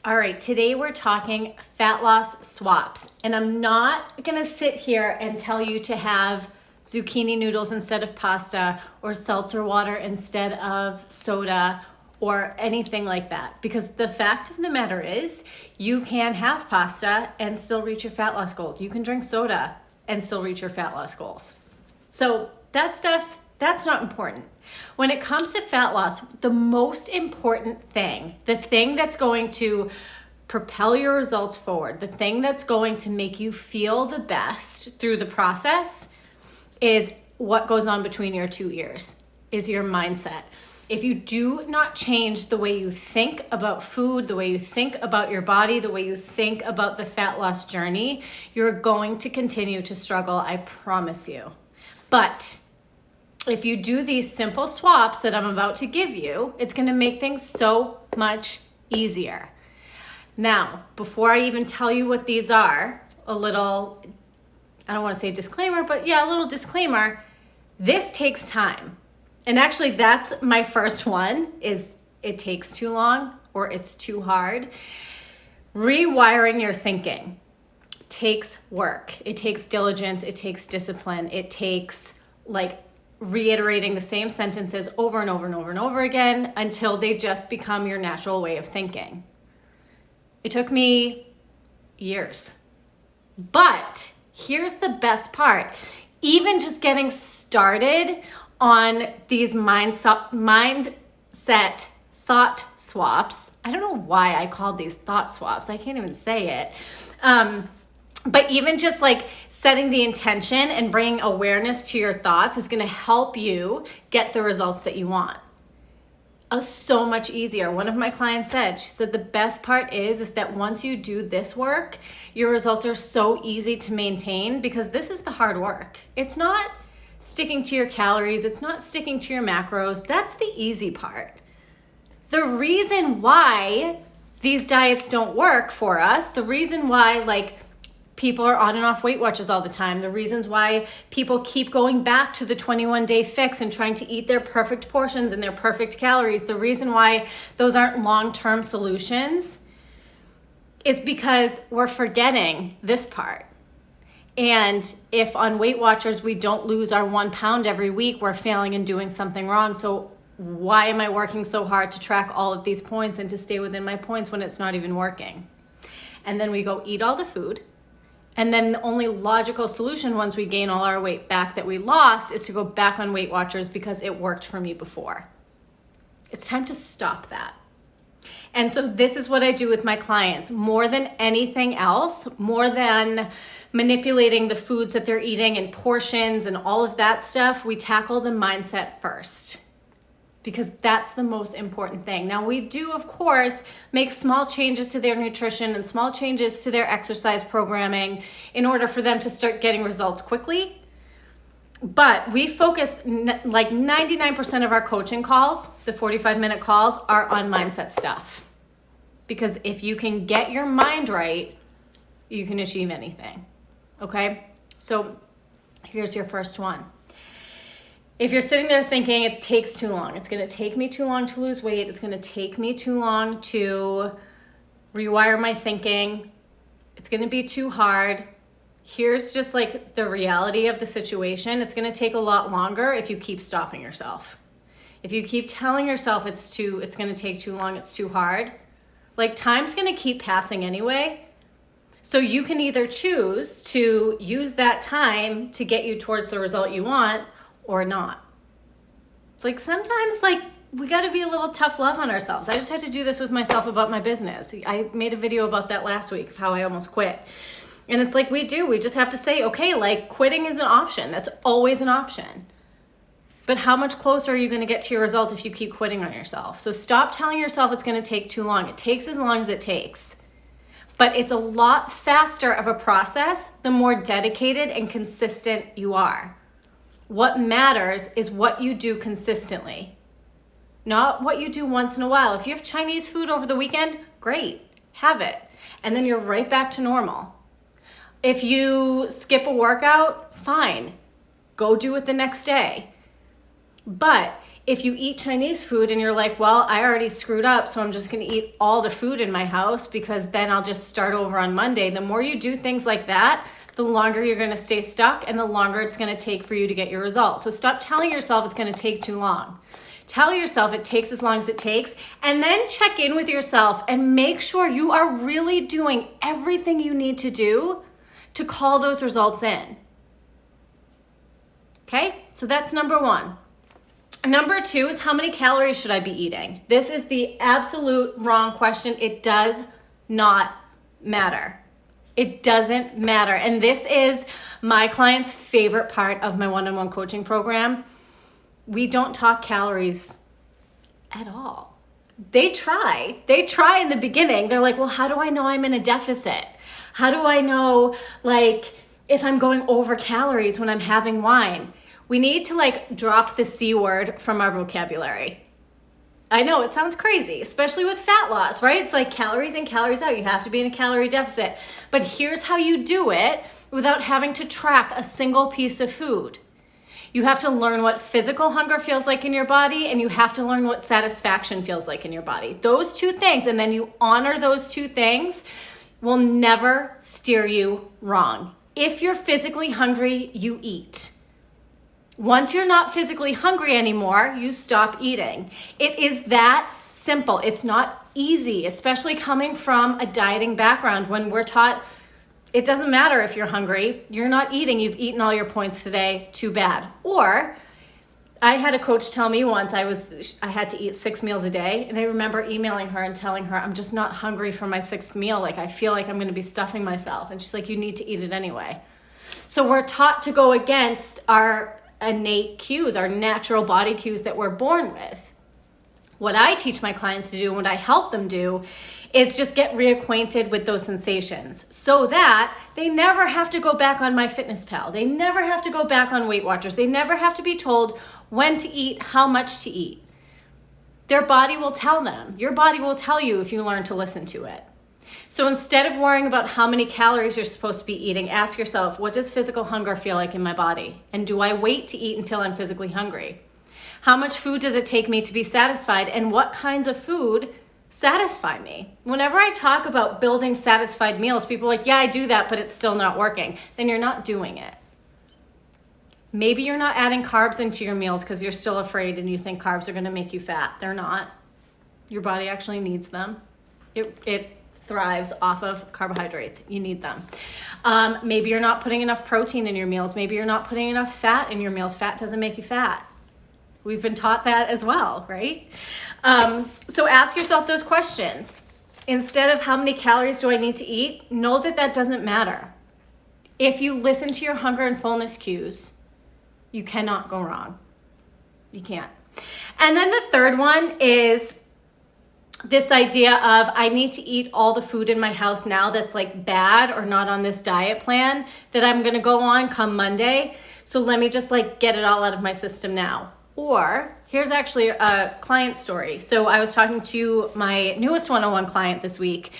All right, today we're talking fat loss swaps, and I'm not gonna sit here and tell you to have zucchini noodles instead of pasta or seltzer water instead of soda or anything like that, because the fact of the matter is you can have pasta and still reach your fat loss goals. You can drink soda and still reach your fat loss goals. So that stuff, that's not important. When it comes to fat loss, the most important thing, the thing that's going to propel your results forward, the thing that's going to make you feel the best through the process is what goes on between your two ears, is your mindset. If you do not change the way you think about food, the way you think about your body, the way you think about the fat loss journey, you're going to continue to struggle, I promise you. But if you do these simple swaps that I'm about to give you, it's going to make things so much easier. Now, before I even tell you what these are, a little, I don't want to say disclaimer, but yeah, a little disclaimer. This takes time. And actually, that's my first one, is it takes too long or it's too hard. Rewiring your thinking takes work. It takes diligence. It takes discipline. It takes reiterating the same sentences over and over and over and over again until they just become your natural way of thinking. It took me years. But here's the best part. Even just getting started on these mindset thought swaps. I don't know why I called these thought swaps. I can't even say it. But even just setting the intention and bringing awareness to your thoughts is going to help you get the results that you want. So much easier. One of my clients said, she said, the best part is that once you do this work, your results are so easy to maintain because this is the hard work. It's not sticking to your calories. It's not sticking to your macros. That's the easy part. The reason why these diets don't work for us, the reason why people are on and off Weight Watchers all the time, the reasons why people keep going back to the 21-day fix and trying to eat their perfect portions and their perfect calories, the reason why those aren't long-term solutions is because we're forgetting this part. And if on Weight Watchers we don't lose our 1 pound every week, we're failing and doing something wrong. So why am I working so hard to track all of these points and to stay within my points when it's not even working? And then we go eat all the food. And then the only logical solution once we gain all our weight back that we lost is to go back on Weight Watchers because it worked for me before. It's time to stop that. And so this is what I do with my clients. More than anything else, more than manipulating the foods that they're eating and portions and all of that stuff, we tackle the mindset first, because that's the most important thing. Now, we do, of course, make small changes to their nutrition and small changes to their exercise programming in order for them to start getting results quickly. But we focus, 99% of our coaching calls, the 45-minute calls, are on mindset stuff. Because if you can get your mind right, you can achieve anything, okay? So here's your first one. If you're sitting there thinking it takes too long, it's going to take me too long to lose weight, it's going to take me too long to rewire my thinking, it's going to be too hard. Here's just the reality of the situation. It's going to take a lot longer if you keep stopping yourself. If you keep telling yourself it's going to take too long, it's too hard, time's going to keep passing anyway. So you can either choose to use that time to get you towards the result you want or not. It's sometimes we got to be a little tough love on ourselves. I just had to do this with myself about my business. I made a video about that last week of how I almost quit. And it's we just have to say, okay, quitting is an option. That's always an option. But how much closer are you going to get to your result if you keep quitting on yourself? So stop telling yourself it's going to take too long. It takes as long as it takes. But it's a lot faster of a process the more dedicated and consistent you are. What matters is what you do consistently, not what you do once in a while. If you have Chinese food over the weekend, great, have it. And then you're right back to normal. If you skip a workout, fine, go do it the next day. But If you eat Chinese food and you're like, well, I already screwed up, so I'm just gonna eat all the food in my house because then I'll just start over on Monday. The more you do things like that, the longer you're gonna stay stuck and the longer it's gonna take for you to get your results. So stop telling yourself it's gonna take too long. Tell yourself it takes as long as it takes, and then check in with yourself and make sure you are really doing everything you need to do to call those results in. Okay, so that's number one. Number two is, how many calories should I be eating? This is the absolute wrong question. It does not matter. It doesn't matter. And this is my client's favorite part of my one-on-one coaching program. We don't talk calories at all. They try in the beginning. They're like, well, how do I know I'm in a deficit? How do I know, like, if I'm going over calories when I'm having wine? We need to like drop the C word from our vocabulary. I know it sounds crazy, especially with fat loss, right? It's like calories in, calories out. You have to be in a calorie deficit. But here's how you do it without having to track a single piece of food. You have to learn what physical hunger feels like in your body, and you have to learn what satisfaction feels like in your body. Those two things, and then you honor those two things, will never steer you wrong. If you're physically hungry, you eat. Once you're not physically hungry anymore, you stop eating. It is that simple. It's not easy, especially coming from a dieting background when we're taught it doesn't matter if you're hungry, you're not eating, you've eaten all your points today, too bad. Or I had a coach tell me once I had to eat 6 meals a day, and I remember emailing her and telling her, I'm just not hungry for my 6th meal. Like, I feel like I'm gonna be stuffing myself. And she's like, you need to eat it anyway. So we're taught to go against our innate cues, our natural body cues that we're born with. What I teach my clients to do and what I help them do is just get reacquainted with those sensations so that they never have to go back on MyFitnessPal. They never have to go back on Weight Watchers. They never have to be told when to eat, how much to eat. Their body will tell them. Your body will tell you if you learn to listen to it. So instead of worrying about how many calories you're supposed to be eating, ask yourself, what does physical hunger feel like in my body? And do I wait to eat until I'm physically hungry? How much food does it take me to be satisfied? And what kinds of food satisfy me? Whenever I talk about building satisfied meals, people are like, yeah, I do that, but it's still not working. Then you're not doing it. Maybe you're not adding carbs into your meals because you're still afraid and you think carbs are going to make you fat. They're not. Your body actually needs them. It thrives off of carbohydrates. You need them. Maybe you're not putting enough protein in your meals. Maybe you're not putting enough fat in your meals. Fat doesn't make you fat. We've been taught that as well, right? So ask yourself those questions. Instead of how many calories do I need to eat, know that that doesn't matter. If you listen to your hunger and fullness cues, you cannot go wrong. You can't. And then the third one is this idea of I need to eat all the food in my house now that's like bad or not on this diet plan that I'm gonna go on come Monday. So let me just like get it all out of my system now. Or here's actually a client story. So I was talking to my newest one-on-one client this week,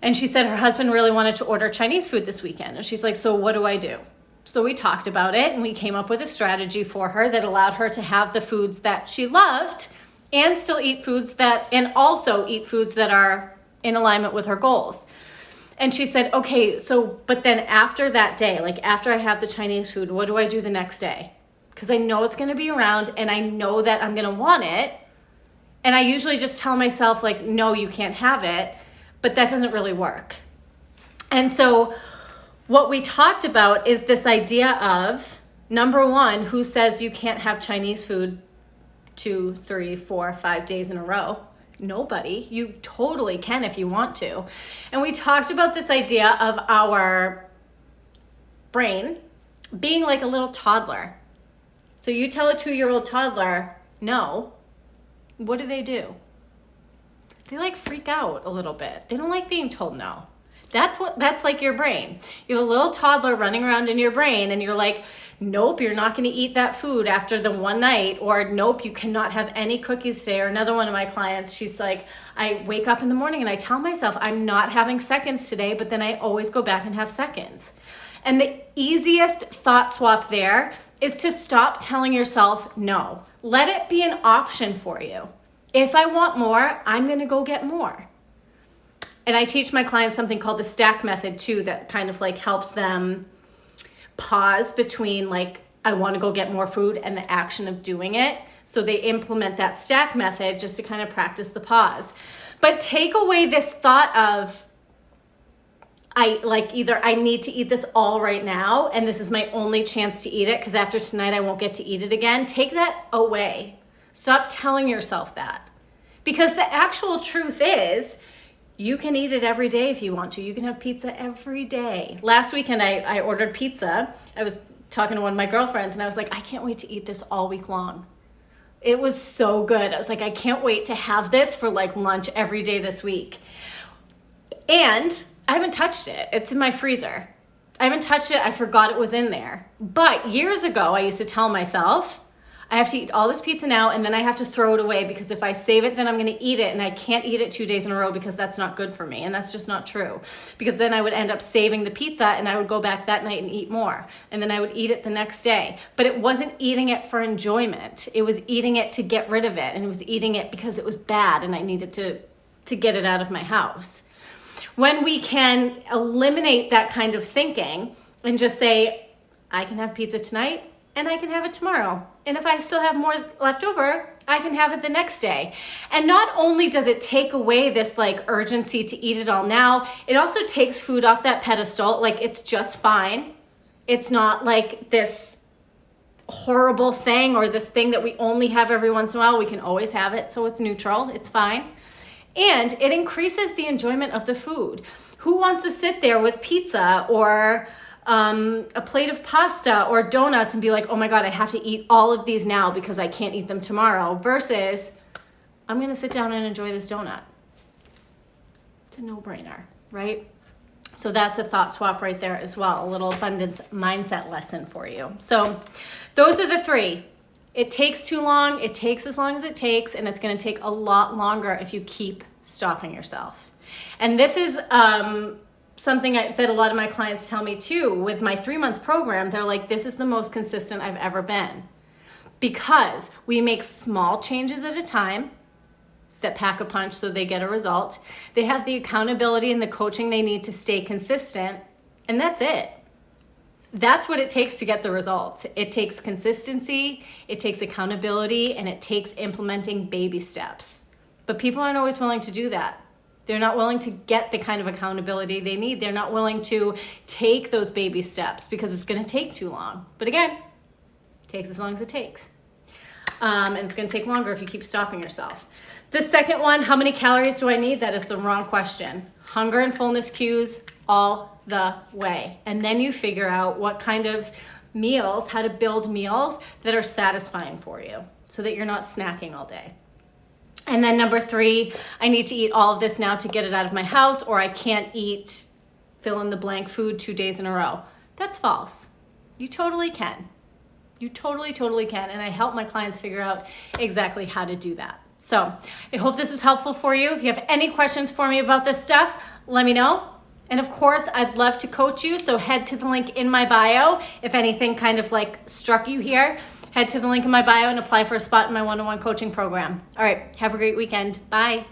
and she said her husband really wanted to order Chinese food this weekend. And she's like, so what do I do? So we talked about it and we came up with a strategy for her that allowed her to have the foods that she loved and still eat foods that, and also eat foods that are in alignment with her goals. And she said, okay, so, but then after that day, like after I have the Chinese food, what do I do the next day? Because I know it's going to be around and I know that I'm going to want it. And I usually just tell myself like, no, you can't have it, but that doesn't really work. And so what we talked about is this idea of, number one, who says you can't have Chinese food 2, 3, 4, 5 days in a row? Nobody. You totally can if you want to. And we talked about this idea of our brain being like a little toddler. So you tell a 2-year-old toddler, no, what do? They like freak out a little bit. They don't like being told no. That's like your brain. You have a little toddler running around in your brain and you're like, nope, you're not gonna eat that food after the one night, or nope, you cannot have any cookies today. Or another one of my clients, she's like, I wake up in the morning and I tell myself I'm not having seconds today, but then I always go back and have seconds. And the easiest thought swap there is to stop telling yourself no. Let it be an option for you. If I want more, I'm gonna go get more. And I teach my clients something called the stack method too, that kind of like helps them pause between like, I wanna go get more food and the action of doing it. So they implement that stack method just to kind of practice the pause. But take away this thought of, either I need to eat this all right now and this is my only chance to eat it because after tonight I won't get to eat it again. Take that away. Stop telling yourself that. Because the actual truth is, you can eat it every day if you want to. You can have pizza every day. Last weekend I ordered pizza. I was talking to one of my girlfriends and I was like, I can't wait to eat this all week long. It was so good. I was like, I can't wait to have this for like lunch every day this week. And I haven't touched it. It's in my freezer. I haven't touched it. I forgot it was in there. But years ago, I used to tell myself, I have to eat all this pizza now and then I have to throw it away because if I save it, then I'm going to eat it and I can't eat it 2 days in a row because that's not good for me. And that's just not true. Because then I would end up saving the pizza and I would go back that night and eat more. And then I would eat it the next day. But it wasn't eating it for enjoyment. It was eating it to get rid of it. And it was eating it because it was bad and I needed to get it out of my house. When we can eliminate that kind of thinking and just say, I can have pizza tonight and I can have it tomorrow. And if I still have more left over, I can have it the next day. And not only does it take away this like urgency to eat it all now, it also takes food off that pedestal. Like it's just fine. It's not like this horrible thing or this thing that we only have every once in a while. We can always have it. So it's neutral. It's fine. And it increases the enjoyment of the food. Who wants to sit there with pizza or a plate of pasta or donuts and be like, oh my God, I have to eat all of these now because I can't eat them tomorrow, versus I'm gonna sit down and enjoy this donut. It's a no-brainer, right? So that's a thought swap right there as well, a little abundance mindset lesson for you. So those are the three. It takes too long, it takes as long as it takes, and it's gonna take a lot longer if you keep stopping yourself. And this is something that a lot of my clients tell me too. With my 3-month program, they're like, this is the most consistent I've ever been. Because we make small changes at a time that pack a punch so they get a result. They have the accountability and the coaching they need to stay consistent, and that's it. That's what it takes to get the results. It takes consistency, it takes accountability, and it takes implementing baby steps. But people aren't always willing to do that. They're not willing to get the kind of accountability they need. They're not willing to take those baby steps because it's gonna take too long. But again, it takes as long as it takes. And it's gonna take longer if you keep stopping yourself. The second one, how many calories do I need? That is the wrong question. Hunger and fullness cues all the way. And then you figure out what kind of meals, how to build meals that are satisfying for you so that you're not snacking all day. And then number 3, I need to eat all of this now to get it out of my house, or I can't eat fill in the blank food 2 days in a row. That's false. You totally can. You totally can. And I help my clients figure out exactly how to do that. So I hope this was helpful for you. If you have any questions for me about this stuff, let me know. And of course, I'd love to coach you. So head to the link in my bio. If anything kind of like struck you here, head to the link in my bio and apply for a spot in my one-on-one coaching program. All right, have a great weekend. Bye.